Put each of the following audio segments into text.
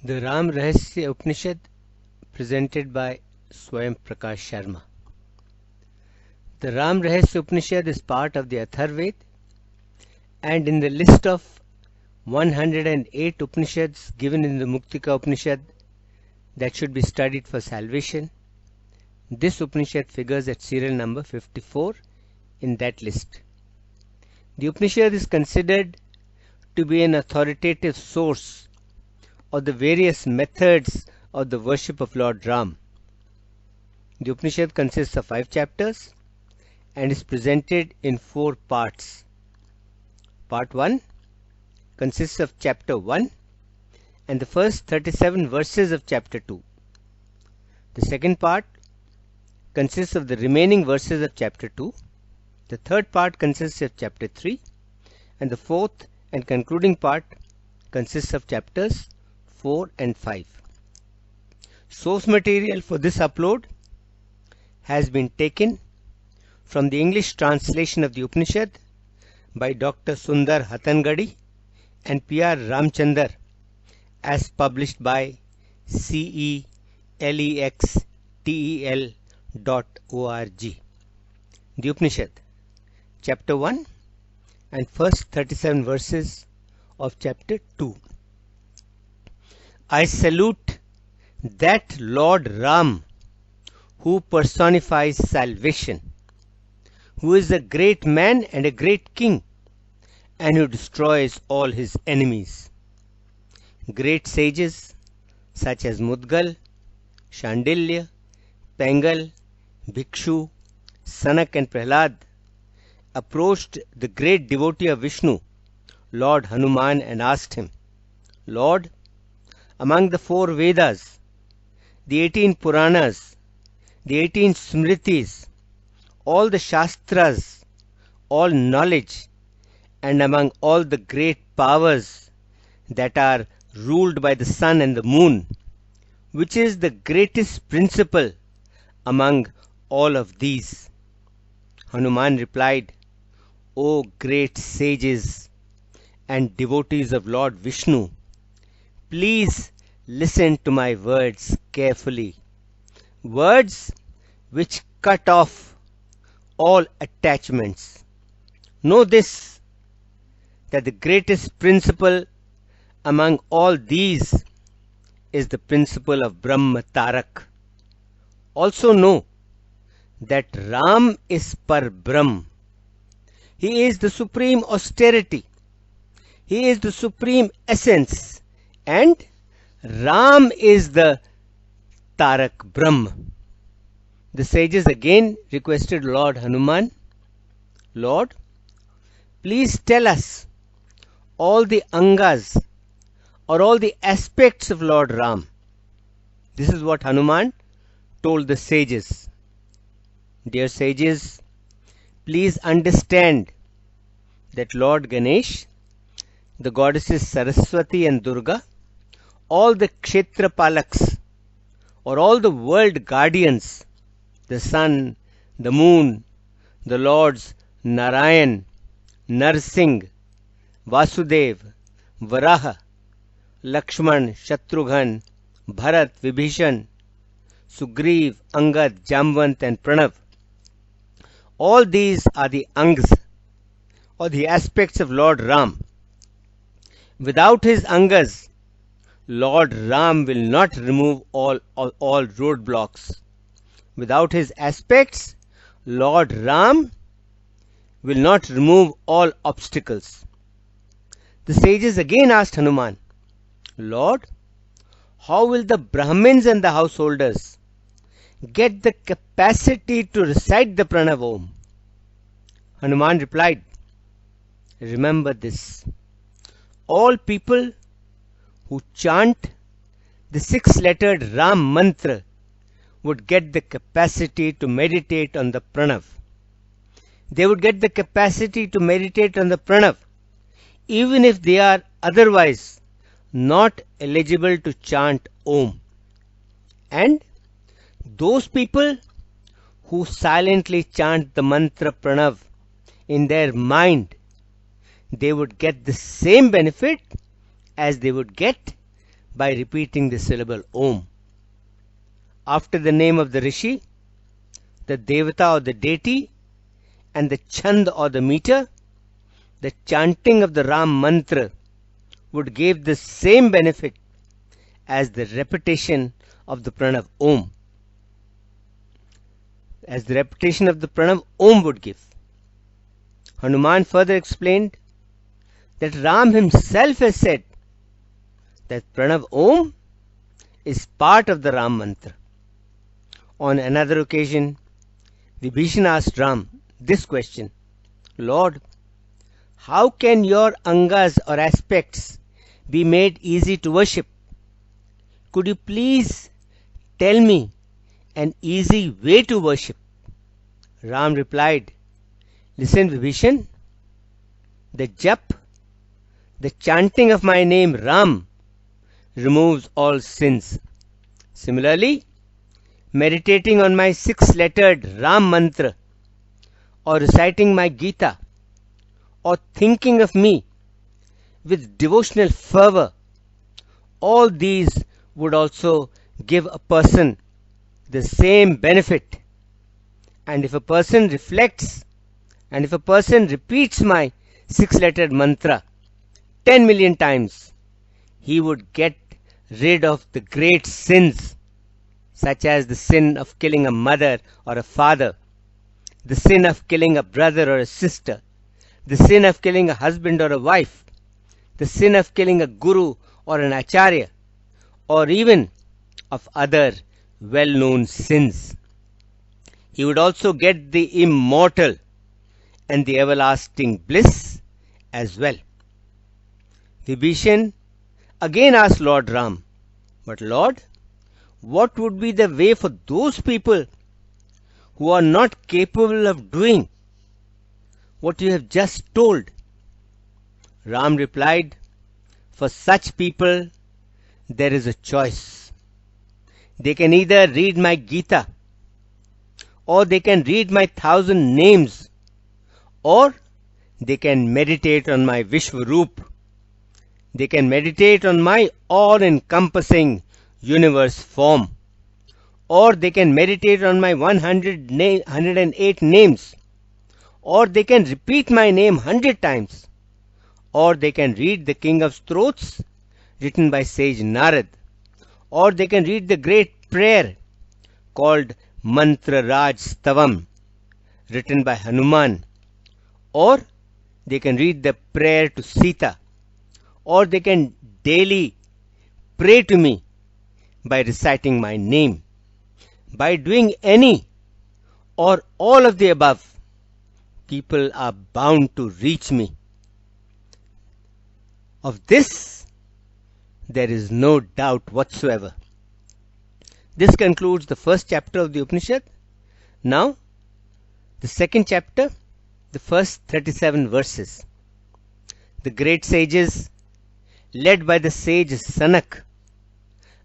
The Rama Rahasya Upanishad presented by Svayam Prakash Sharma. The Rama Rahasya Upanishad is part of the Atharva Veda, and in the list of 108 Upanishads given in the Muktika Upanishad that should be studied for salvation, this Upanishad figures at serial number 54 in that list. The Upanishad is considered to be an authoritative source of the various methods of the worship of Lord Rama. The Upanishad consists of 5 chapters and is presented in 4 parts. Part 1 consists of chapter 1 and the first 37 verses of chapter 2. The second part consists of the remaining verses of chapter 2. The third part consists of chapter 3, and the fourth and concluding part consists of chapters 4 and 5. Source material for this upload has been taken from the English translation of the Upanishad by Dr. Sundar Hattangadi and P.R. Ramchandar as published by CELEXTEL.org. The Upanishad, chapter 1 and first 37 verses of chapter 2. I salute that Lord Rama who personifies salvation, who is a great man and a great king, and who destroys all his enemies. Great sages such as Mudgal, Shandilya, Pengal, Bhikshu, Sanak and Prahlad approached the great devotee of Vishnu, Lord Hanuman, and asked him, Lord, among the 4 Vedas, the 18 Puranas, the 18 Smritis, all the Shastras, all knowledge, and among all the great powers that are ruled by the sun and the moon, which is the greatest principle among all of these? Hanuman replied, O great sages and devotees of Lord Vishnu, please listen to my words carefully, words which cut off all attachments. Know this, that the greatest principle among all these is the principle of Brahma Tarak. Also know that Ram is Par Brahm. He is the supreme austerity. He is the supreme essence. And Ram is the Tarak Brahm. The sages again requested Lord Hanuman, Lord, please tell us all the angas or all the aspects of Lord Ram. This is what Hanuman told the sages. Dear sages, please understand that Lord Ganesh, the goddesses Saraswati and Durga, all the Kshetrapalaks or all the world guardians, the sun, the moon, the lords Narayan, Narsingh, Vasudev, Varaha, Lakshman, Shatrughan, Bharat, Vibhishan, Sugriv, Angad, Jamvant and Pranav. All these are the angas or the aspects of Lord Ram. Without his angas, Lord Ram will not remove all roadblocks. Without his aspects, Lord Ram will not remove all obstacles. The sages again asked Hanuman, Lord, how will the Brahmins and the householders get the capacity to recite the Pranav Om? Hanuman replied, remember this. All people who chant the 6-lettered Ram Mantra would get the capacity to meditate on the Pranav. They would get the capacity to meditate on the Pranav even if they are otherwise not eligible to chant Om. And those people who silently chant the mantra Pranav in their mind, they would get the same benefit as they would get by repeating the syllable Om. After the name of the Rishi, the Devata or the deity, and the Chand or the meter, the chanting of the Ram Mantra would give the same benefit as the repetition of the Pranav Om. As the repetition of the Pranav Om would give. Hanuman further explained that Ram himself has said that Pranav Om is part of the Ram Mantra. On another occasion, Vibhishan asked Ram this question, Lord, how can your angas or aspects be made easy to worship? Could you please tell me an easy way to worship? Ram replied, listen, Vibhishan, the jap, the chanting of my name Ram, removes all sins. Similarly, meditating on my 6-lettered Ram Mantra, or reciting my Gita, or thinking of me with devotional fervor, all these would also give a person the same benefit. And if a person reflects, and if a person repeats my 6-lettered mantra 10 million times, he would get rid of the great sins, such as the sin of killing a mother or a father, the sin of killing a brother or a sister, the sin of killing a husband or a wife, the sin of killing a guru or an acharya, or even of other well-known sins. He would also get the immortal and the everlasting bliss as well. Vibhishan again asked Lord Ram, but Lord, what would be the way for those people who are not capable of doing what you have just told? Ram replied, for such people there is a choice. They can either read my Gita, or they can read my 1,000 names, or they can meditate on my Vishwaroop. They can meditate on my all-encompassing universe form, or they can meditate on my 108 names, or they can repeat my name 100 times, or they can read the King of Throats written by sage Narad, or they can read the great prayer called Mantra Raj Stavam written by Hanuman, or they can read the prayer to Sita, or they can daily pray to me by reciting my name. By doing any or all of the above, people are bound to reach me. Of this, there is no doubt whatsoever. This concludes the first chapter of the Upanishad. Now, the second chapter, the first 37 verses. The great sages, led by the sage Sanak,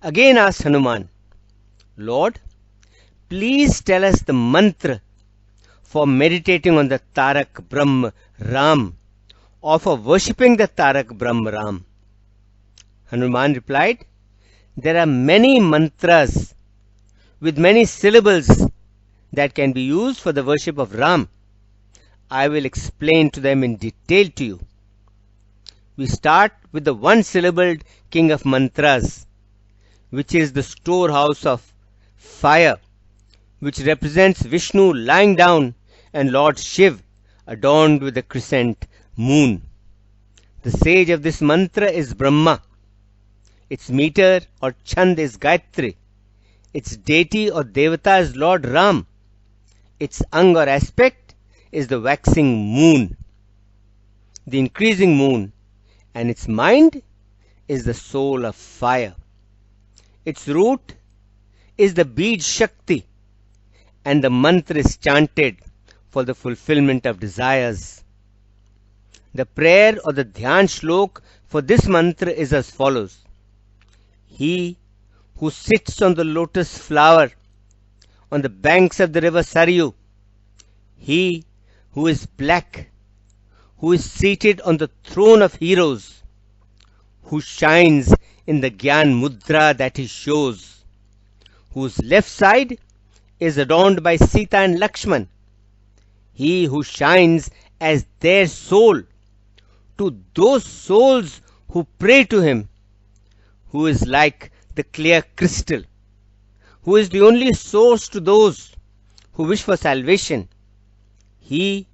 again asked Hanuman, Lord, please tell us the mantra for meditating on the Tarak Brahm Ram, or for worshipping the Tarak Brahm Ram. Hanuman replied, there are many mantras with many syllables that can be used for the worship of Ram. I will explain to them in detail to you. We start with the one-syllabled king of mantras, which is the storehouse of fire, which represents Vishnu lying down and Lord Shiv adorned with a crescent moon. The sage of this mantra is Brahma. Its meter or chand is Gayatri. Its deity or devata is Lord Ram. Its ang or aspect is the waxing moon, the increasing moon, and its mind is the soul of fire. Its root is the Bij Shakti, and the mantra is chanted for the fulfillment of desires. The prayer or the dhyan shlok for this mantra is as follows. He who sits on the lotus flower on the banks of the river Saryu, he who is black, who is seated on the throne of heroes, who shines in the Gyan Mudra that he shows, whose left side is adorned by Sita and Lakshman, he who shines as their soul to those souls who pray to him, who is like the clear crystal, who is the only source to those who wish for salvation, he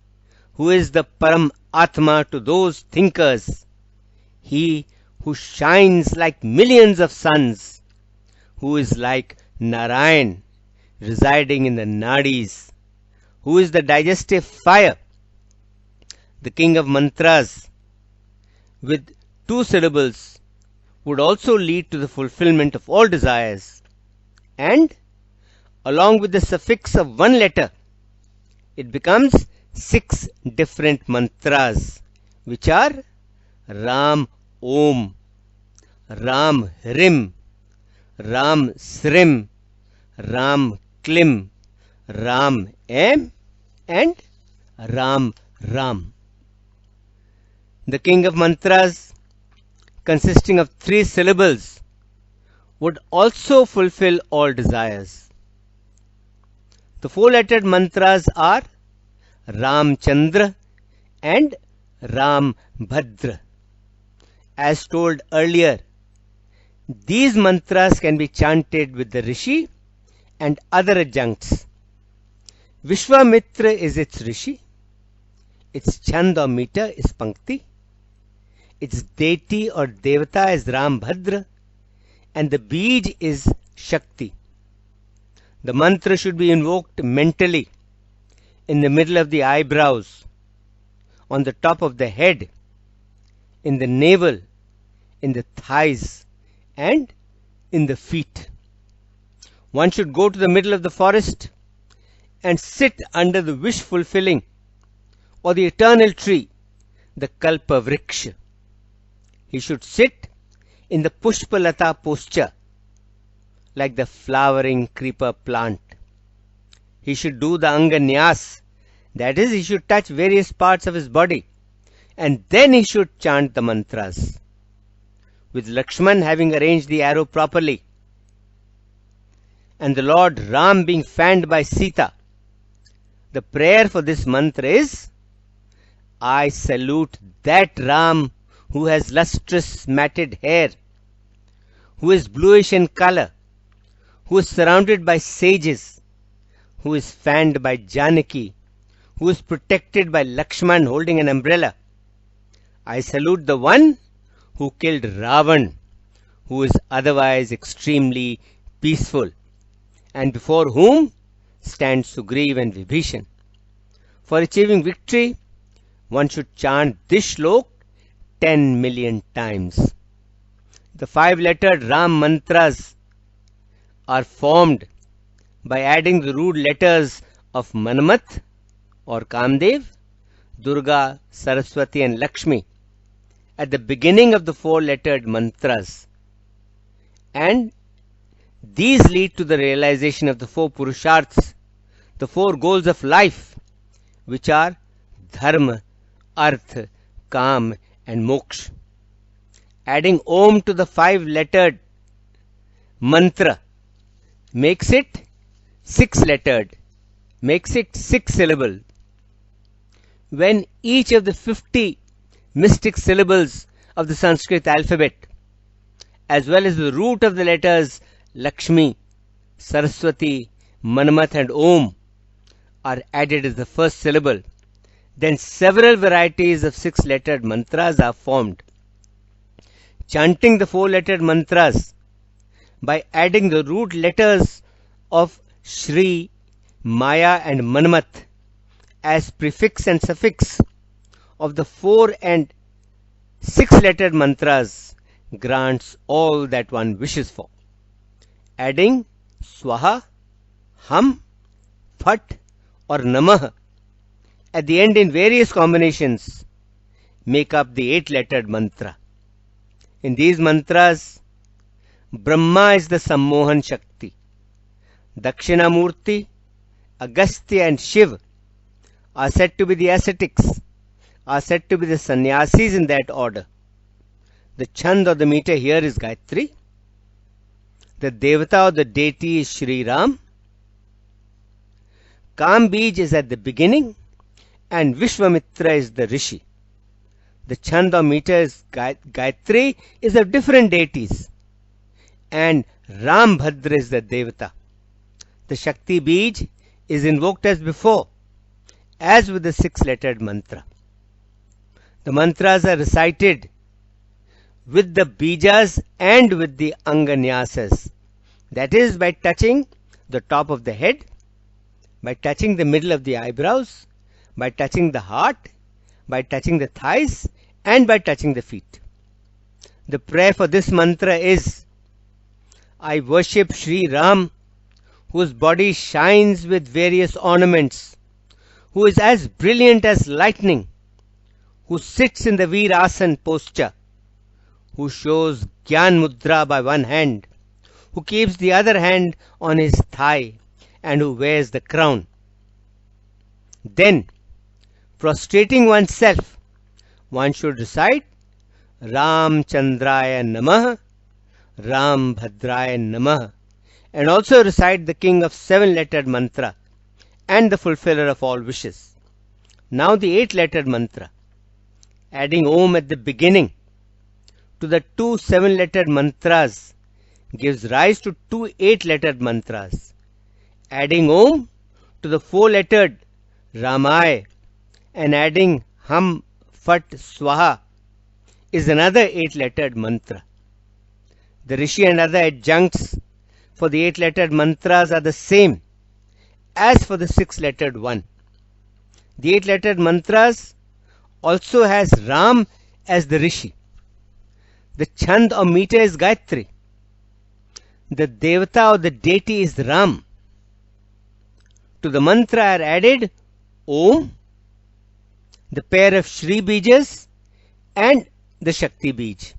who is the Param Atma to those thinkers, he who shines like millions of suns, who is like Narayan residing in the nadis, who is the digestive fire, the king of mantras, with 2 syllables would also lead to the fulfillment of all desires, and along with the suffix of 1 letter, it becomes 6 different mantras, which are Ram Om, Ram Hrim, Ram Srim, Ram Klim, Ram M, and Ram Ram. The king of mantras, consisting of 3 syllables, would also fulfill all desires. The 4-lettered mantras are Ramchandar and Rambhadra. As told earlier, these mantras can be chanted with the Rishi and other adjuncts. Vishwamitra is its Rishi, its Chand or meter is Pankti, its deity or Devata is Rambhadra, and the Bij is Shakti. The mantra should be invoked mentally, in the middle of the eyebrows, on the top of the head, in the navel, in the thighs, and in the feet. One should go to the middle of the forest and sit under the wish-fulfilling or the eternal tree, the Kalpa Vriksha. He should sit in the Pushpalata posture, like the flowering creeper plant. He should do the Anganyas, that is, he should touch various parts of his body, and then he should chant the mantras, with Lakshman having arranged the arrow properly, and the Lord Ram being fanned by Sita. The prayer for this mantra is, I salute that Ram who has lustrous matted hair, who is bluish in color, who is surrounded by sages, who is fanned by Janaki, who is protected by Lakshman holding an umbrella. I salute the one who killed Ravan, who is otherwise extremely peaceful, and before whom stand Sugriv and Vibhishan. For achieving victory, one should chant this shlok 10 million times. The 5-lettered Ram mantras are formed by adding the root letters of Manamath or Kamdev, Durga, Saraswati and Lakshmi at the beginning of the 4-lettered mantras, and these lead to the realization of the 4 Purusharths, the 4 goals of life, which are Dharma, Arth, Kam and Moksha. Adding Om to the 5-lettered mantra makes it 6-lettered, makes it 6-syllable. When each of the 50 mystic syllables of the Sanskrit alphabet, as well as the root of the letters Lakshmi, Saraswati, Manamath and Om, are added as the first syllable, then several varieties of 6-lettered mantras are formed. Chanting the 4-lettered mantras by adding the root letters of Shri, Maya and Manamath as prefix and suffix of the 4 and 6-lettered mantras grants all that one wishes for. Adding Swaha, Ham, Phat or Namah at the end in various combinations make up the 8-lettered mantra. In these mantras, Brahma is the Sammohan Shakti. Dakshinamurti, Agastya and Shiv are said to be the ascetics, are said to be the sannyasis in that order. The chand or the meter here is Gayatri. The devata or the deity is Shri Ram. Kam Bij is at the beginning, and Vishwamitra is the rishi. The chand or meter is Gayatri is of different deities, and Ram Bhadra is the devata. The Shakti Bij is invoked as before, as with the 6-lettered mantra. The mantras are recited with the bijas and with the anganyasas. That is, by touching the top of the head, by touching the middle of the eyebrows, by touching the heart, by touching the thighs, and by touching the feet. The prayer for this mantra is, I worship Shri Ram, whose body shines with various ornaments, who is as brilliant as lightning, who sits in the Veerasan posture, who shows Gyan Mudra by one hand, who keeps the other hand on his thigh, and who wears the crown. Then, prostrating oneself, one should recite Ramchandraya Namah, Ram Bhadraya Namah, and also recite the king of 7-lettered mantra and the fulfiller of all wishes. Now the 8-lettered mantra, adding Om at the beginning to the 2 7-lettered mantras, gives rise to 2 8-lettered mantras. Adding Om to the 4-lettered Ramay and adding Ham Fat Swaha is another 8-lettered mantra. The Rishi and other adjuncts for the 8-lettered mantras are the same as for the 6-lettered one. The 8-lettered mantras also has Ram as the Rishi. The chand or meter is Gayatri. The devata or the deity is Ram. To the mantra are added Om, the pair of Shri Bijas, and the Shakti Bij.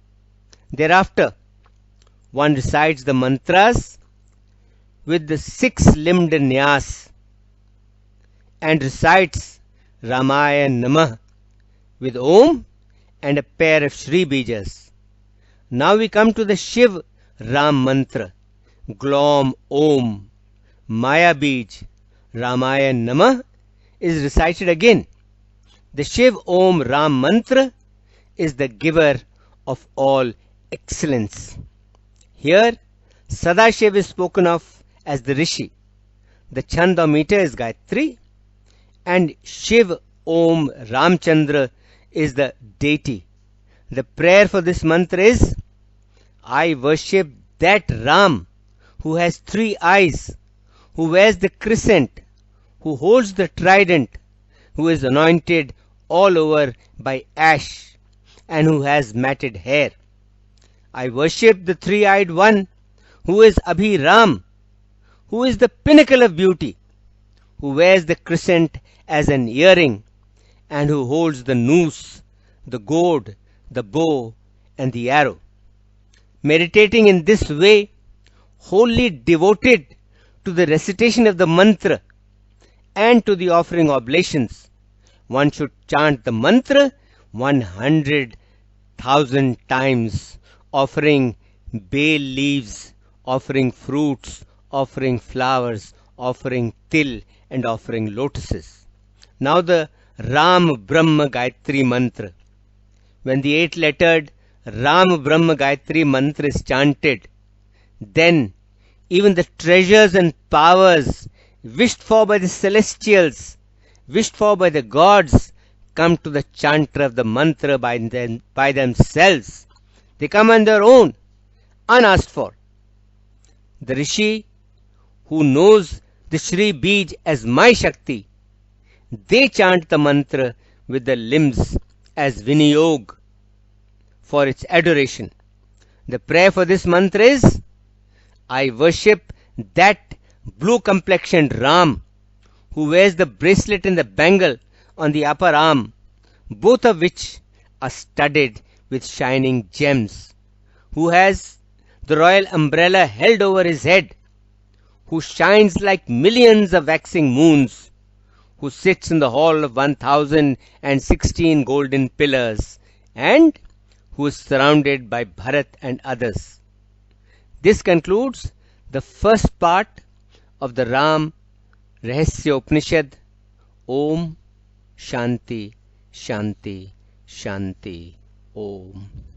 Thereafter, one recites the mantras with the 6-limbed nyas and recites Ramaya Namah with Om and a pair of Shri Bijas. Now we come to the Shiv Ram Mantra. Glom Om Maya Bij Ramaya Namah is recited again. The Shiv Om Ram Mantra is the giver of all excellence. Here, Sadashiv is spoken of as the Rishi. The chand or meter is Gayatri, and Shiv Om Ramchandar is the deity. The prayer for this mantra is, I worship that Ram who has 3 eyes, who wears the crescent, who holds the trident, who is anointed all over by ash, and who has matted hair. I worship the 3-eyed one who is Abhiram, who is the pinnacle of beauty, who wears the crescent as an earring, and who holds the noose, the goad, the bow, and the arrow. Meditating in this way, wholly devoted to the recitation of the mantra and to the offering oblations, one should chant the mantra 100,000 times, offering bay leaves, offering fruits, offering flowers, offering til, and offering lotuses. Now the Ram Brahma Gayatri Mantra. When the 8-lettered Ram Brahma Gayatri Mantra is chanted, then even the treasures and powers wished for by the celestials, wished for by the gods, come to the chanter of the mantra by themselves. They come on their own, unasked for. The Rishi, who knows the Shri Bij as my Shakti, they chant the mantra with the limbs as Vinayog for its adoration. The prayer for this mantra is, I worship that blue-complexioned Ram who wears the bracelet and the bangle on the upper arm, both of which are studded with shining gems, who has the royal umbrella held over his head, who shines like millions of waxing moons, who sits in the hall of 1,016 golden pillars, and who is surrounded by Bharat and others. This concludes the first part of the Ram Rahasya Upanishad. Om Shanti Shanti Shanti Om.